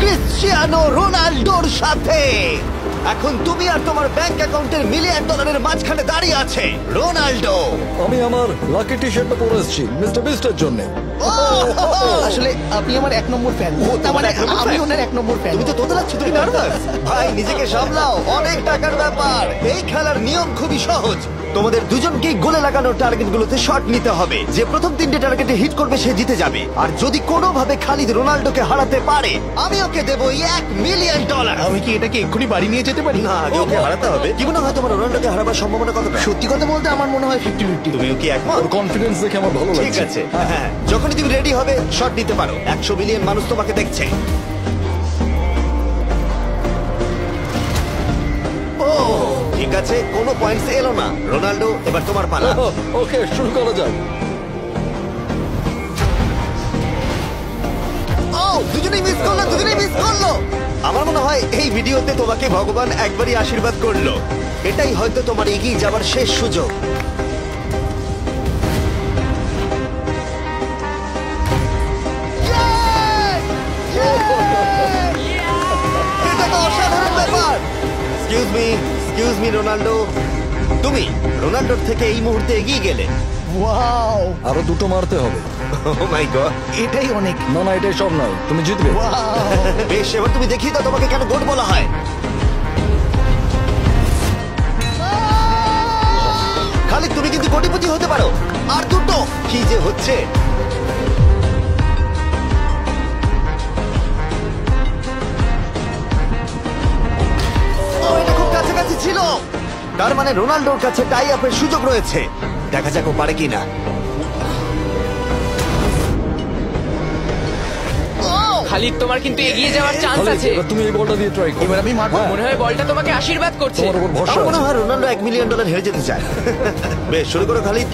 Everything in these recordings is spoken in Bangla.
ক্রিশ্চিয়ানো রোনাল্ডোর সাথে। এখন তুমি আর তোমার ব্যাংক অ্যাকাউন্টের $1 মিলিয়ন মাঝখানে দাঁড়িয়ে আছে রোনাল্ডো। আমি আমার লাকি টি শার্টটা পরে এসেছি মিস্টার বিস্টের জন্য। আসলে আপনি আমার 1 নম্বর ফ্যান। তার মানে আমি ওনার 1 নম্বর ফ্যান। তুমি তো তোতলাচ্ছ, তুমি নার্ভাস। ভাই নিজেকে সামলাও, অনেক টাকার ব্যাপার। এই খেলার নিয়ম খুবই সহজ। তোমাদের দুজনকেই গোলে লাগানো টার্গেটগুলোতে শট নিতে হবে। যে প্রথম 3টে টার্গেটে হিট করবে সে জিতে যাবে। আর যদি কোনোভাবে খালিদ রোনাল্ডোকে হারাতে পারে আমি ওকে দেবো $1 মিলিয়ন। আমি কি এটাকে এক্ষুনি বাড়ি নিয়ে যেতে পারি? না, আগে ওকে হারাতে হবে। কি মনে হয় তোমার রোনাল্ডোকে হারাবার সম্ভাবনা কতটা? সত্যি কথা বলতে আমার মনে হয় 50-50। তুমিও কি একমত? ওর কনফিডেন্স দেখে আমার ভালো লাগছে। ঠিক আছে, হ্যাঁ, যখনই তুমি রেডি হবে শট নিতে পারো। 100 মিলিয়ন মানুষ তোমাকে দেখছে। ও ঠিক আছে, কোনো পয়েন্টস এলো না। রোনাল্ডো, এবার তোমার পালা। ওকে, শুরু করা যাক। ও দুজনেই মিস করলো, দুজনেই মিস করলো। আমার মনে হয় এই ভিডিওতে তোমাকে ভগবান একবারই আশীর্বাদ করলো। এটাই হয়তো তোমার এগিয়ে যাবার শেষ সুযোগ। এটা তো অসাধারণ ব্যাপার। এক্সকিউজ মি রোনাল্ডো, তুমি রোনাল্ডোর থেকে এই মুহূর্তে এগিয়ে গেলে। ওয়াও, আরো 2টো মারতে হবে। ও মাই গড, এটাই অনেক। না না, এটাই সব নয়, তুমি জিতবে। বেশ, এবার তুমি দেখিয়ে দাও তোমাকে কেন গোট বলা হয়। খালিদ, তুমি কিন্তু কোটিপতি হতে পারো। আর 2টো। কি যে হচ্ছে। ও, এটা খুব কাছাকাছি ছিল। তার মানে রোনাল্ডোর কাছে টাই আপের সুযোগ রয়েছে। দেখা যাক ও পারে কিনা। খালিদ, তোমার কিন্তু এগিয়ে যাওয়ার চান্স খালিদ, আছে। এবার তুমি এই বলটা দিয়ে ট্রাই করো। এবার আমি মারবো। মনে হয় বলটা তোমাকে আশীর্বাদ করছে। তোমার উপর ভরসা আমার মনে আছে। হয় রোনাল্ডো $1 মিলিয়ন হেরে যেতে চায়। বেশ, শুরু করো খালিদ।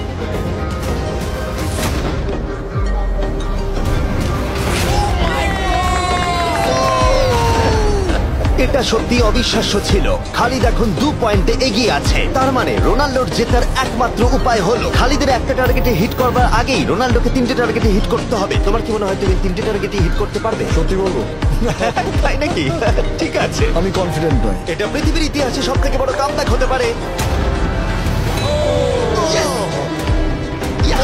এটা সত্যি অবিশ্বাস্য ছিল। খালিদ এখন 2 পয়েন্টে এগিয়ে আছে। তার মানে রোনাল্ডোর জেতার একমাত্র উপায় হলো খালিদের একটা টার্গেটে হিট করবার আগেই রোনাল্ডোকে 3টে টার্গেটে হিট করতে হবে। তোমার কি মনে হয় তুমি 3টে টার্গেটে হিট করতে পারবে? সত্যি বলবো, তাই নাকি? ঠিক আছে, আমি কনফিডেন্ট নই। এটা পৃথিবীর ইতিহাসে সবথেকে বড় কামব্যাক হতে পারে।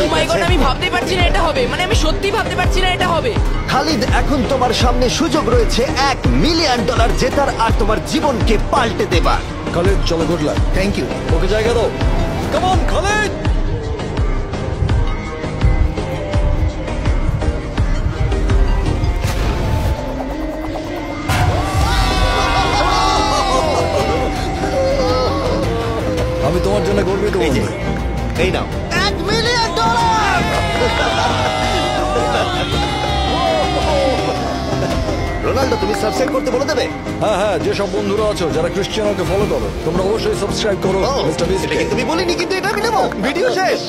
ও মাই গড, আমি ভাবতেই পারছি না এটা হবে। মানে আমি সত্যি ভাবতে পারছি না এটা হবে। খালিদ, এখন তোমার সামনে সুযোগ রয়েছে $1 মিলিয়ন জেতার আর তোমার জীবনকে পাল্টে দেবার। খালিদ, চলো, good luck. Thank you. Okay জায়গা দাও। Come on Khalid. আমি তোমার জন্য গর্বিত। এই যে, এই নাও $1 মিলিয়ন। রোনাল্ডো, তুমি সাবস্ক্রাইব করতে বলে দেবে? হ্যাঁ হ্যাঁ, যেসব বন্ধুরা আছো যারা ক্রিশ্চিয়ানোকে ফলো করো, তোমরা অবশ্যই সাবস্ক্রাইব করো ও, মিস্টার এটা বিস্টকে। কিন্তু আমি বলিনি, কিন্তু এটা আমি নেবো। ভিডিও শেষ।